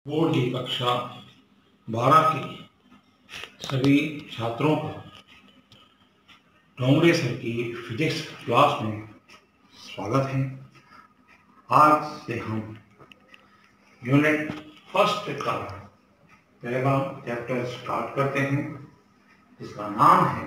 Board की कक्षा 12 के सभी छात्रों का डोंगरे सर की फिजिक्स क्लास में स्वागत है। आज से हम यूनिट फर्स्ट का पहला चैप्टर स्टार्ट करते हैं, जिसका नाम है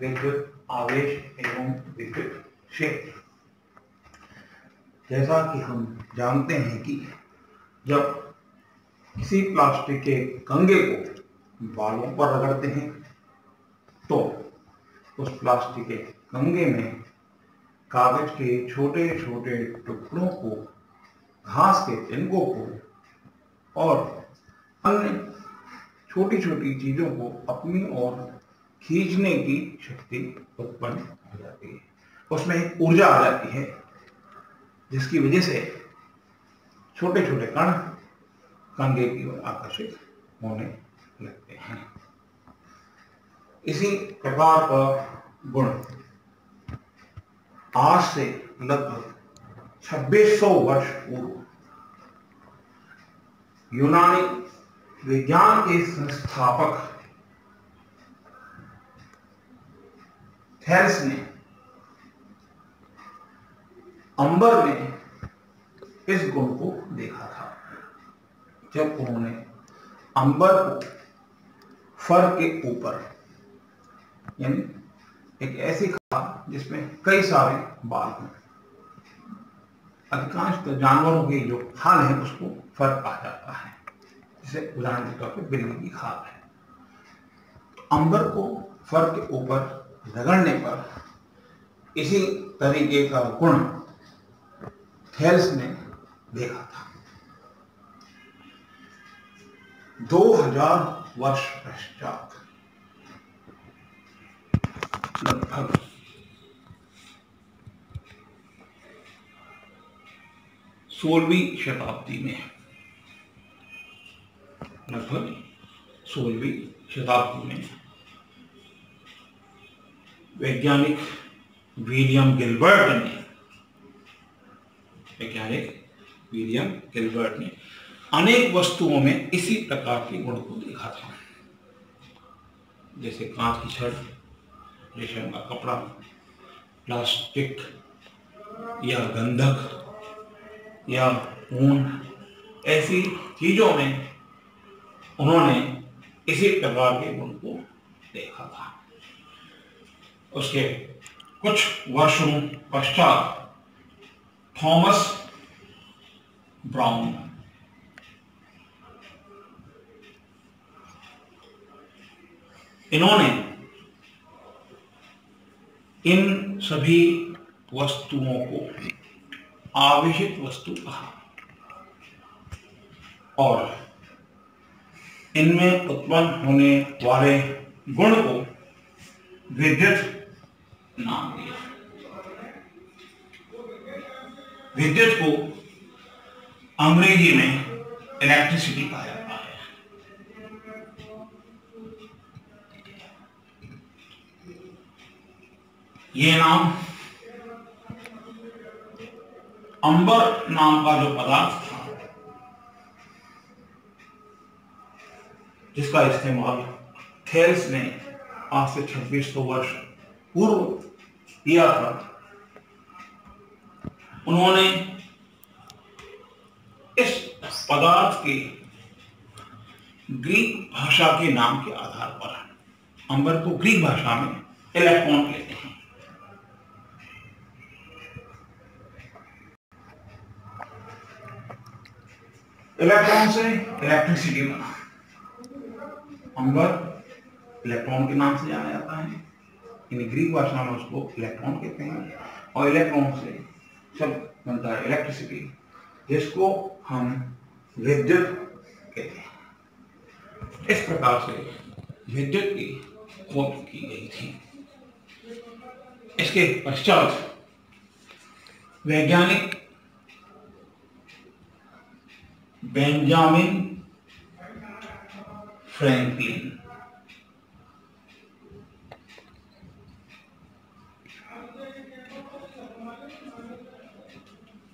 विद्युत आवेश एवं विद्युत क्षेत्र। जैसा कि हम जानते हैं कि जब किसी प्लास्टिक के कंगे को बालों पर रगड़ते हैं तो उस प्लास्टिक के कंगे में कागज के छोटे छोटे टुकड़ों को, घास के तिनकों को और अन्य छोटी छोटी चीजों को अपनी ओर खींचने की शक्ति उत्पन्न हो जाती है। उसमें एक ऊर्जा आ जाती है, जिसकी वजह से छोटे छोटे कण कंगे की ओर आकर्षित होने लगते हैं। इसी प्रकार का गुण आज से लगभग 2600 वर्ष पूर्व यूनानी विज्ञान के संस्थापक थेल्स ने अंबर में इस गुण को देखा था। जब उन्होंने अंबर को फर के ऊपर, यानी एक ऐसी खाल जिसमें कई सारे बाल हों, अधिकांश तो जानवरों की जो खाल है उसको फर कहा जाता है, जिसे उदाहरण के तौर पर बिल्ली की खाल है। अंबर को फर के ऊपर रगड़ने पर इसी तरीके का गुण थेल्स ने देखा था। 2000 वर्ष पश्चात लगभग 16वीं शताब्दी में वैज्ञानिक विलियम गिलबर्ट ने अनेक वस्तुओं में इसी प्रकार के गुण को देखा था, जैसे कांच की छड़, रेशम का कपड़ा, प्लास्टिक या गंधक या ऊन, ऐसी चीजों में उन्होंने इसी प्रकार के गुण को देखा था। उसके कुछ वर्षों पश्चात थॉमस ब्राउन इन्होंने इन सभी वस्तुओं को आवेशित वस्तु कहा और इनमें उत्पन्न होने वाले गुण को विद्युत नाम दिया। विद्युत को अंग्रेजी में इलेक्ट्रिसिटी कहा जाता है। ये नाम अंबर नाम का जो पदार्थ था, जिसका इस्तेमाल थेल्स ने आज से 2600 वर्ष पूर्व किया था, उन्होंने इस पदार्थ के ग्रीक भाषा के नाम के आधार पर, अंबर को ग्रीक भाषा में इलेक्ट्रॉन कहते हैं। इलेक्ट्रॉन से इलेक्ट्रिसिटी बना। अंबर इलेक्ट्रॉन के नाम से जाना जाता है, यानी ग्रीक भाषा में उसको इलेक्ट्रॉन कहते हैं, और इलेक्ट्रॉन से शब्द बनता है इलेक्ट्रिसिटी, जिसको हम विद्युत कहते हैं। इस प्रकार से विद्युत की खोज की गई थी। इसके पश्चात वैज्ञानिक बेंजामिन फ्रैंकलिन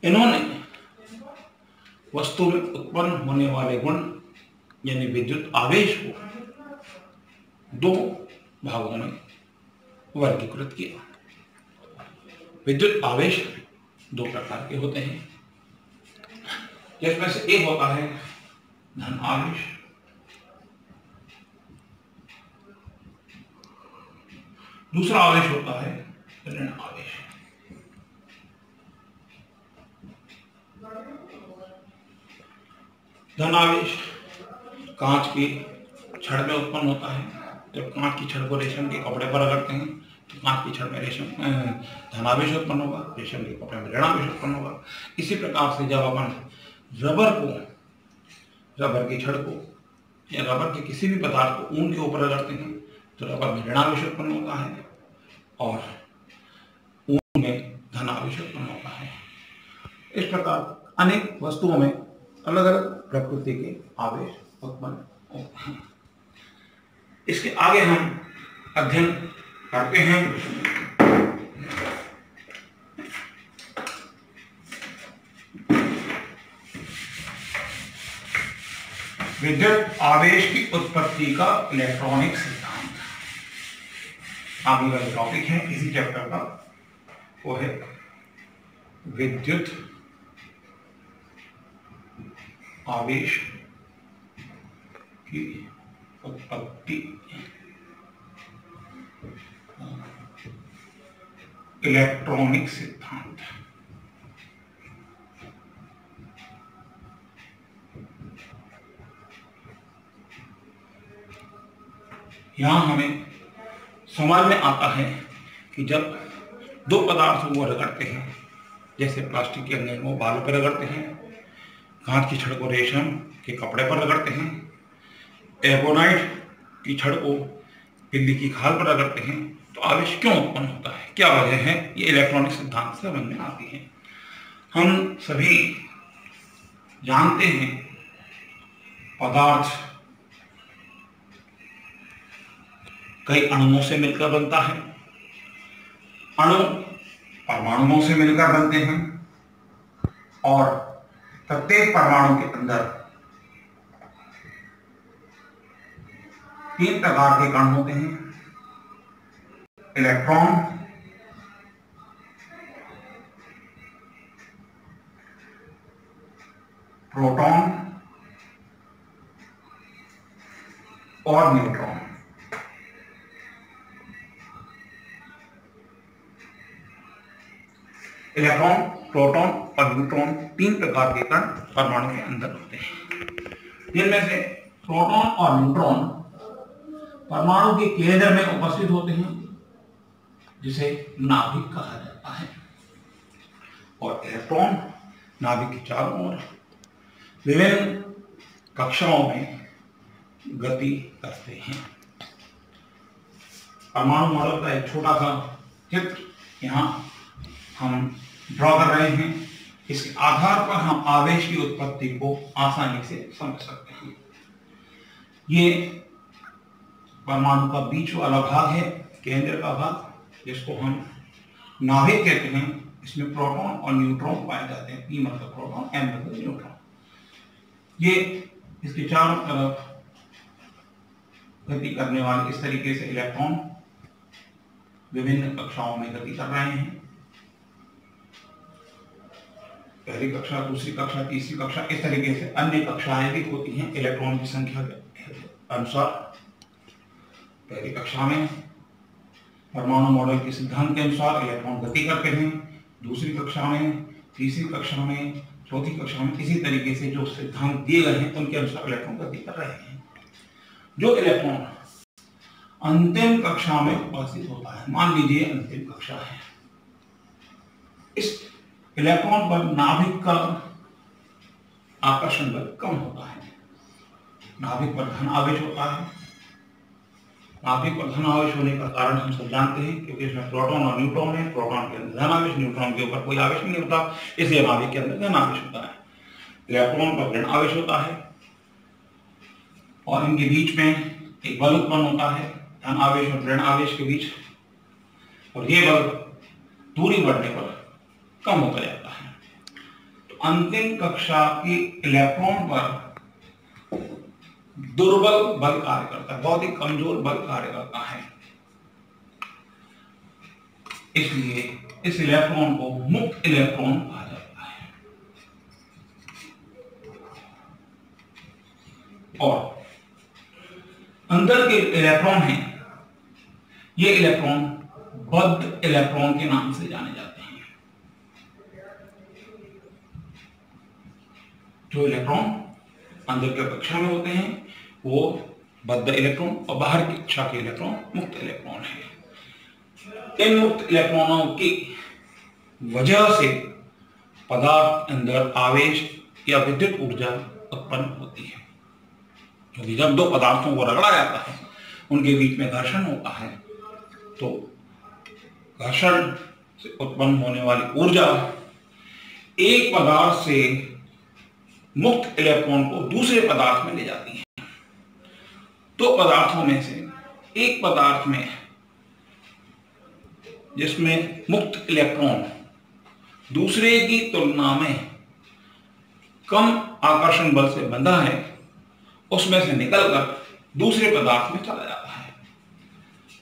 इन्होंने वस्तु में उत्पन्न होने वाले गुण यानी विद्युत आवेश को दो भागों में वर्गीकृत किया। विद्युत आवेश दो प्रकार के होते हैं, जिसमें से एक होता है धन आवेश, दूसरा आवेश होता है ऋण आवेश। धन आवेश कांच की छड़ में उत्पन्न होता है। जब कांच की छड़ को रेशम के कपड़े पर रगड़ते हैं तो कांच की छड़ में धनावेश उत्पन्न होगा, रेशम के कपड़े में ऋणावेश उत्पन्न होगा। इसी प्रकार से जब अपन रबर की छड़ को या रबर के किसी भी पदार्थ को ऊन के ऊपर रगड़ते हैं तो रबर में ऋणावेश उत्पन्न होता है और ऊन में धनावेश उत्पन्न होता है। इस प्रकार अनेक वस्तुओं में अलग अलग प्रकृति के आवेश उत्पन्न होते हैं। इसके आगे हम अध्ययन करते हैं विद्युत आवेश की उत्पत्ति का इलेक्ट्रॉनिक सिद्धांत। आगे वाला टॉपिक है इसी चैप्टर का, वो है विद्युत आवेश की उत्पत्ति इलेक्ट्रॉनिक सिद्धांत। यहां हमें समझ में आता है कि जब दो पदार्थों को रगड़ते हैं, जैसे प्लास्टिक के अंगे को बालों पर रगड़ते हैं, कांच की छड़ को रेशम के कपड़े पर रगड़ते हैं, एबोनाइट की छड़ को बिल्ली की खाल पर रगड़ते हैं, तो आवेश क्यों उत्पन्न होता है, क्या वजह है, ये इलेक्ट्रॉनिक सिद्धांत से समझ में आती है। हम सभी जानते हैं पदार्थ कई अणुओं से मिलकर बनता है। अणु परमाणुओं से मिलकर बनते हैं और प्रत्येक परमाणु के अंदर तीन प्रकार के कण होते हैं, इलेक्ट्रॉन, प्रोटॉन और न्यूट्रॉन। इलेक्ट्रॉन, प्रोटॉन और न्यूट्रॉन तीन प्रकार के कण परमाणु के अंदर होते हैं। जिनमें से प्रोटॉन और न्यूट्रॉन परमाणु के केंद्र में उपस्थित होते हैं, जिसे नाभिक कहा जाता है, और इलेक्ट्रॉन नाभिक के चारों ओर विभिन्न कक्षाओं में गति करते हैं। परमाणु मॉडल का एक छोटा सा चित्र यहाँ हम ड्रॉ कर रहे हैं। इसके आधार पर हम आवेश की उत्पत्ति को आसानी से समझ सकते हैं। ये परमाणु का बीच वाला भाग है, केंद्र का भाग, जिसको हम नाभिक कहते हैं। इसमें प्रोटॉन और न्यूट्रॉन पाए जाते हैं। P मतलब प्रोटॉन, M मतलब न्यूट्रॉन। ये इसके चारों तरफ गति करने वाले इस तरीके से इलेक्ट्रॉन विभिन्न कक्षाओं में गति कर रहे हैं। पहली कक्षा, दूसरी कक्षा, तीसरी कक्षा, इस तरीके से अन्य कक्षाएं भी होती हैं इलेक्ट्रॉन की संख्या के अनुसार। पहली कक्षा में परमाणु मॉडल के सिद्धांत के अनुसार इलेक्ट्रॉन गति करते हैं, दूसरी कक्षा में, तीसरी कक्षा में, चौथी कक्षा में इसी तरीके से जो सिद्धांत दिए गए हैं उनके अनुसार इलेक्ट्रॉन गति कर रहे हैं। जो इलेक्ट्रॉन अंतिम कक्षा में उपस्थित होता है, मान लीजिए अंतिम कक्षा है, इस इलेक्ट्रॉन पर नाभिक का आकर्षण बल कम होता है। नाभिक पर धन आवेश होता है। नाभिक पर धन आवेश होने का कारण हम सब जानते हैं, क्योंकि इसमें प्रोटॉन और न्यूट्रॉन है। प्रोटॉन के अंदर धन आवेश, न्यूट्रॉन के ऊपर कोई आवेश नहीं होता, इसलिए नाभिक के अंदर धन आवेश होता है। इलेक्ट्रॉन पर ऋण आवेश होता है और इनके बीच में एक बल उत्पन्न होता है, धन आवेश और ऋण आवेश के बीच, और ये बल दूरी बढ़ने पर कम होता जाता है। तो अंतिम कक्षा के इलेक्ट्रॉन पर दुर्बल बल कार्य करता है, बहुत ही कमजोर बल कार्य करता है। इसलिए इस इलेक्ट्रॉन को मुक्त इलेक्ट्रॉन कहा जाता है। और अंदर के इलेक्ट्रॉन हैं, ये इलेक्ट्रॉन बद्ध इलेक्ट्रॉन के नाम से जाने जाते हैं। जो इलेक्ट्रॉन अंदर के कक्षा में होते हैं वो बद्ध इलेक्ट्रॉन, और बाहर की कक्षा के इलेक्ट्रॉन मुक्त इलेक्ट्रॉन है। इन मुक्त इलेक्ट्रॉनों की वजह से पदार्थ अंदर आवेश या विद्युत ऊर्जा उत्पन्न होती है। क्योंकि जब दो पदार्थों को रगड़ा जाता है, उनके बीच में घर्षण होता है, तो घर्षण से उत्पन्न होने वाली ऊर्जा एक पदार्थ से मुक्त इलेक्ट्रॉन को दूसरे पदार्थ में ले जाती है। दो पदार्थों में से एक पदार्थ में जिसमें मुक्त इलेक्ट्रॉन दूसरे की तुलना में कम आकर्षण बल से बंधा है, उसमें से निकलकर दूसरे पदार्थ में चला जाता है।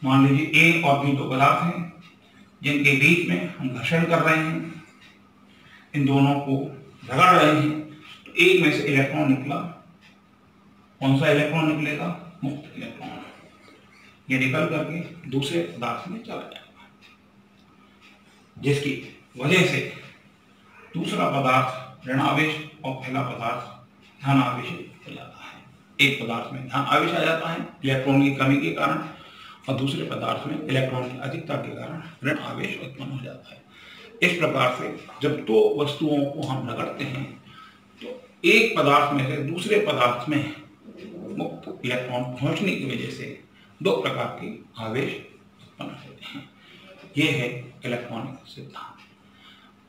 मान लीजिए ए और बी दो पदार्थ हैं जिनके बीच में हम घर्षण कर रहे हैं, इन दोनों को रगड़ रहे हैं, तो एक में से इलेक्ट्रॉन निकला। कौन सा इलेक्ट्रॉन निकलेगा? मुक्त इलेक्ट्रॉन। ये निकल करके दूसरे पदार्थ में चला जाएगा, जिसकी वजह से दूसरा पदार्थ ऋण आवेश और पहला पदार्थ धन आवेश हो जाता है। एक पदार्थ में धन आवेश आ जाता है इलेक्ट्रॉन की कमी के कारण, और दूसरे पदार्थ में इलेक्ट्रॉन की अधिकता के कारण ऋण आवेश उत्पन्न हो जाता है। इस प्रकार से जब दो वस्तुओं को हम रगड़ते हैं तो एक पदार्थ में से दूसरे पदार्थ में मुक्त इलेक्ट्रॉन पहुंचने की वजह से दो प्रकार के आवेश उत्पन्न होते हैं। ये है इलेक्ट्रॉनिक सिद्धांत।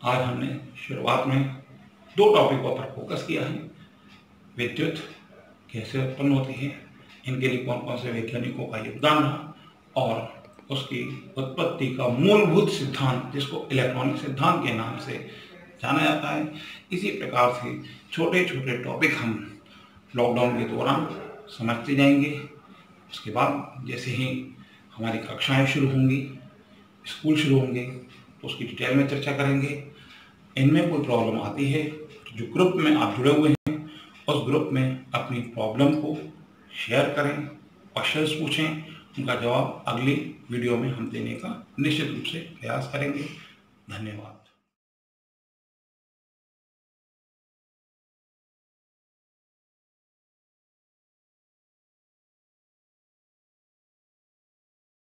आज हमने शुरुआत में दो टॉपिकों पर फोकस किया है। विद्युत कैसे उत्पन्न होती है, इनके लिए कौन कौन से वैज्ञानिकों का योगदान रहा, और उसकी उत्पत्ति का मूलभूत सिद्धांत जिसको इलेक्ट्रॉनिक सिद्धांत के नाम से जाना जाता है। इसी प्रकार से छोटे छोटे टॉपिक हम लॉकडाउन के दौरान समझते जाएंगे। उसके बाद जैसे ही हमारी कक्षाएं शुरू होंगी, स्कूल शुरू होंगे, तो उसकी डिटेल में चर्चा करेंगे। इनमें कोई प्रॉब्लम आती है तो जो ग्रुप में आप जुड़े हुए हैं उस ग्रुप में अपनी प्रॉब्लम को शेयर करें, क्वेश्चंस पूछें, उनका जवाब अगली वीडियो में हम देने का निश्चित रूप से प्रयास करेंगे। धन्यवाद।